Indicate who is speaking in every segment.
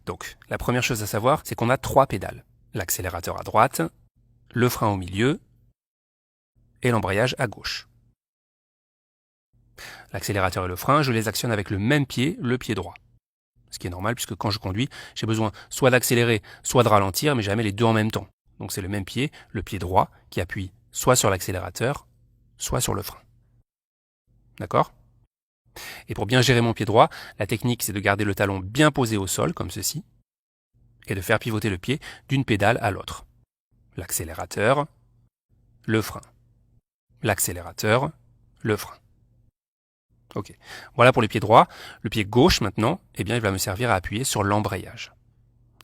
Speaker 1: Donc, la première chose à savoir, c'est qu'on a 3 pédales. L'accélérateur à droite, le frein au milieu et l'embrayage à gauche. L'accélérateur et le frein, je les actionne avec le même pied, le pied droit. Ce qui est normal puisque quand je conduis, j'ai besoin soit d'accélérer, soit de ralentir, mais jamais les deux en même temps. Donc c'est le même pied, le pied droit, qui appuie soit sur l'accélérateur, soit sur le frein. D'accord ? Et pour bien gérer mon pied droit, la technique c'est de garder le talon bien posé au sol, comme ceci, et de faire pivoter le pied d'une pédale à l'autre. L'accélérateur, le frein. L'accélérateur, le frein. Ok. Voilà pour les pieds droits. Le pied gauche maintenant, eh bien, il va me servir à appuyer sur l'embrayage.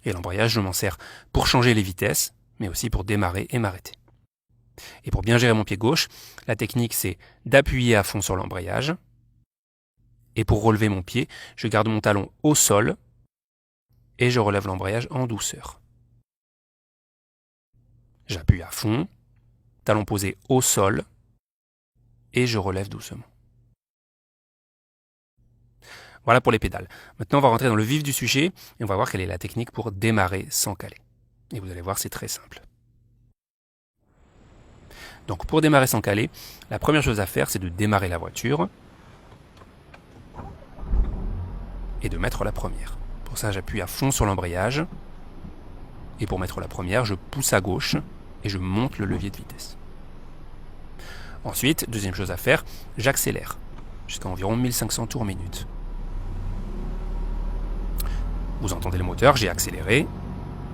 Speaker 1: Et l'embrayage, je m'en sers pour changer les vitesses, mais aussi pour démarrer et m'arrêter. Et pour bien gérer mon pied gauche, la technique c'est d'appuyer à fond sur l'embrayage. Et pour relever mon pied, je garde mon talon au sol et je relève l'embrayage en douceur. J'appuie à fond, talon posé au sol et je relève doucement. Voilà pour les pédales. Maintenant, on va rentrer dans le vif du sujet et on va voir quelle est la technique pour démarrer sans caler. Et vous allez voir, c'est très simple. Donc, pour démarrer sans caler, la première chose à faire, c'est de démarrer la voiture et de mettre la première. Pour ça, j'appuie à fond sur l'embrayage. Et pour mettre la première, je pousse à gauche et je monte le levier de vitesse. Ensuite, deuxième chose à faire, j'accélère jusqu'à environ 1500 tours minute. Vous entendez le moteur, j'ai accéléré.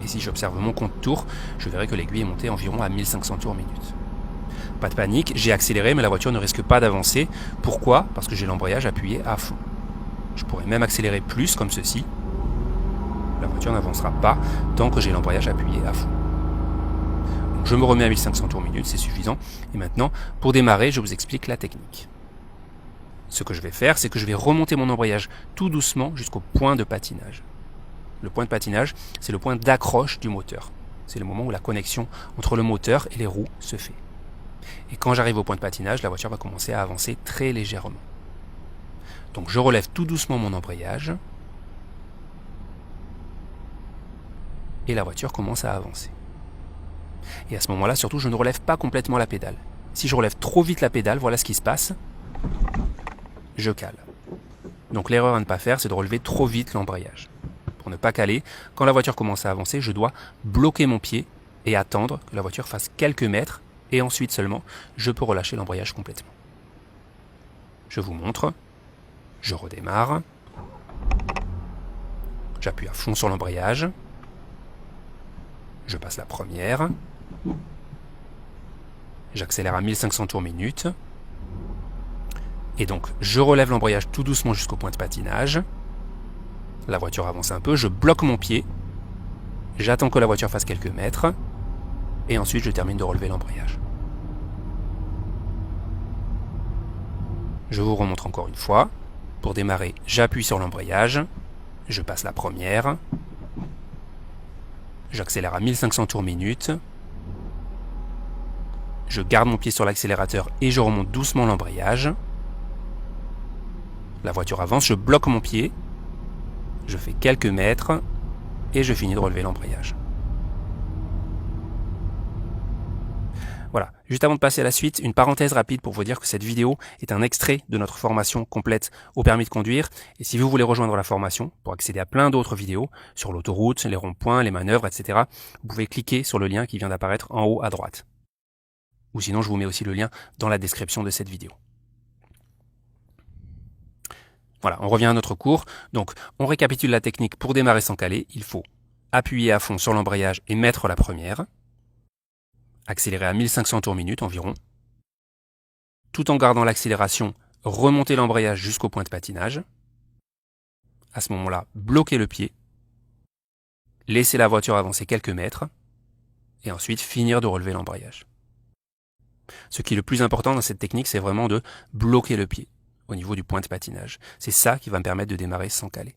Speaker 1: Et si j'observe mon compte tours, je verrai que l'aiguille est montée environ à 1500 tours minute. Pas de panique, j'ai accéléré, mais la voiture ne risque pas d'avancer. Pourquoi ? Parce que j'ai l'embrayage appuyé à fond. Je pourrais même accélérer plus, comme ceci. La voiture n'avancera pas tant que j'ai l'embrayage appuyé à fond. Donc je me remets à 1500 tours minute, c'est suffisant. Et maintenant, pour démarrer, je vous explique la technique. Ce que je vais faire, c'est que je vais remonter mon embrayage tout doucement jusqu'au point de patinage. Le point de patinage, c'est le point d'accroche du moteur. C'est le moment où la connexion entre le moteur et les roues se fait. Et quand j'arrive au point de patinage, la voiture va commencer à avancer très légèrement. Donc je relève tout doucement mon embrayage. Et la voiture commence à avancer. Et à ce moment-là, surtout, je ne relève pas complètement la pédale. Si je relève trop vite la pédale, voilà ce qui se passe. Je cale. Donc l'erreur à ne pas faire, c'est de relever trop vite l'embrayage. Pour ne pas caler, quand la voiture commence à avancer, je dois bloquer mon pied et attendre que la voiture fasse quelques mètres et ensuite seulement, je peux relâcher l'embrayage complètement. Je vous montre. Je redémarre. J'appuie à fond sur l'embrayage. Je passe la première. J'accélère à 1500 tours minute. Et donc, je relève l'embrayage tout doucement jusqu'au point de patinage. La voiture avance un peu, je bloque mon pied. J'attends que la voiture fasse quelques mètres. Et ensuite, je termine de relever l'embrayage. Je vous remontre encore une fois. Pour démarrer, j'appuie sur l'embrayage. Je passe la première. J'accélère à 1500 tours minute. Je garde mon pied sur l'accélérateur et je remonte doucement l'embrayage. La voiture avance, je bloque mon pied. Je fais quelques mètres et je finis de relever l'embrayage. Voilà, juste avant de passer à la suite, une parenthèse rapide pour vous dire que cette vidéo est un extrait de notre formation complète au permis de conduire. Et si vous voulez rejoindre la formation pour accéder à plein d'autres vidéos sur l'autoroute, les ronds-points, les manœuvres, etc., vous pouvez cliquer sur le lien qui vient d'apparaître en haut à droite. Ou sinon, je vous mets aussi le lien dans la description de cette vidéo. Voilà, on revient à notre cours. Donc, on récapitule la technique pour démarrer sans caler. Il faut appuyer à fond sur l'embrayage et mettre la première. Accélérer à 1500 tours minute environ. Tout en gardant l'accélération, remonter l'embrayage jusqu'au point de patinage. À ce moment-là, bloquer le pied. Laisser la voiture avancer quelques mètres. Et ensuite, finir de relever l'embrayage. Ce qui est le plus important dans cette technique, c'est vraiment de bloquer le pied au niveau du point de patinage. C'est ça qui va me permettre de démarrer sans caler.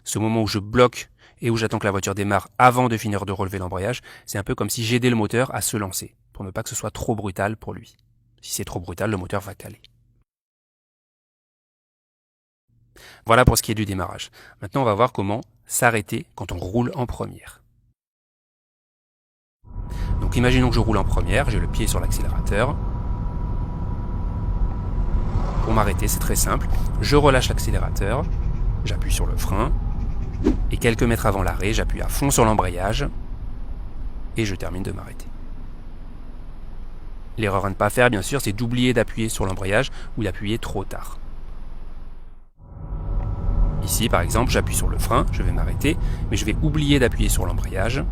Speaker 1: Ce moment où je bloque et où j'attends que la voiture démarre avant de finir de relever l'embrayage, c'est un peu comme si j'aidais le moteur à se lancer, pour ne pas que ce soit trop brutal pour lui. Si c'est trop brutal, le moteur va caler. Voilà pour ce qui est du démarrage. Maintenant, on va voir comment s'arrêter quand on roule en première. Donc imaginons que je roule en première, j'ai le pied sur l'accélérateur. Pour m'arrêter, c'est très simple. Je relâche l'accélérateur, j'appuie sur le frein, et quelques mètres avant l'arrêt, j'appuie à fond sur l'embrayage, et je termine de m'arrêter. L'erreur à ne pas faire, bien sûr, c'est d'oublier d'appuyer sur l'embrayage ou d'appuyer trop tard. Ici, par exemple, j'appuie sur le frein, je vais m'arrêter, mais je vais oublier d'appuyer sur l'embrayage.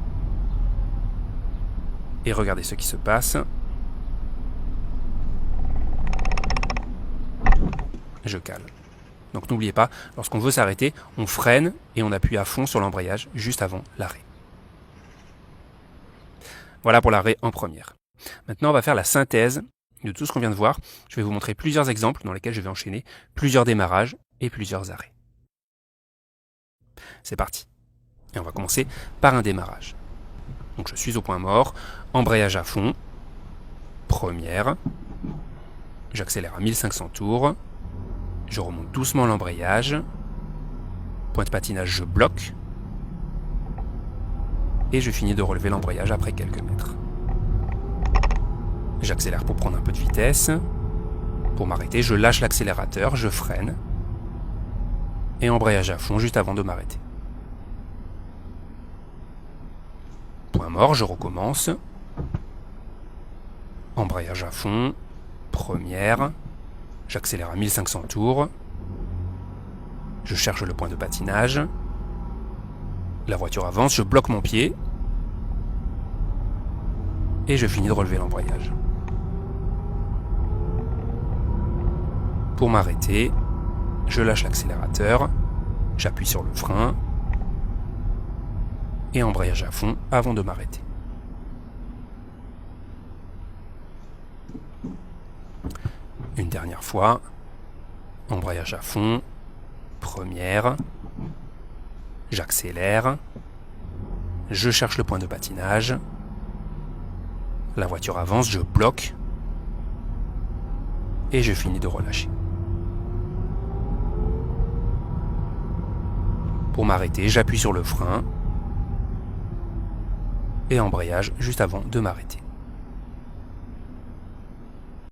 Speaker 1: Et regardez ce qui se passe. Je cale. Donc n'oubliez pas, lorsqu'on veut s'arrêter, on freine et on appuie à fond sur l'embrayage juste avant l'arrêt. Voilà pour l'arrêt en première. Maintenant, on va faire la synthèse de tout ce qu'on vient de voir. Je vais vous montrer plusieurs exemples dans lesquels je vais enchaîner plusieurs démarrages et plusieurs arrêts. C'est parti. Et on va commencer par un démarrage. Donc je suis au point mort, embrayage à fond, première, j'accélère à 1500 tours, je remonte doucement l'embrayage, point de patinage je bloque, et je finis de relever l'embrayage après quelques mètres. J'accélère pour prendre un peu de vitesse, pour m'arrêter je lâche l'accélérateur, je freine, et embrayage à fond juste avant de m'arrêter. Point mort, je recommence. Embrayage à fond, première, j'accélère à 1500 tours, je cherche le point de patinage, la voiture avance, je bloque mon pied, et je finis de relever l'embrayage. Pour m'arrêter, je lâche l'accélérateur, j'appuie sur le frein, et embrayage à fond avant de m'arrêter. Une dernière fois, embrayage à fond, première, j'accélère, je cherche le point de patinage, la voiture avance, je bloque, et je finis de relâcher. Pour m'arrêter, j'appuie sur le frein, et embrayage juste avant de m'arrêter.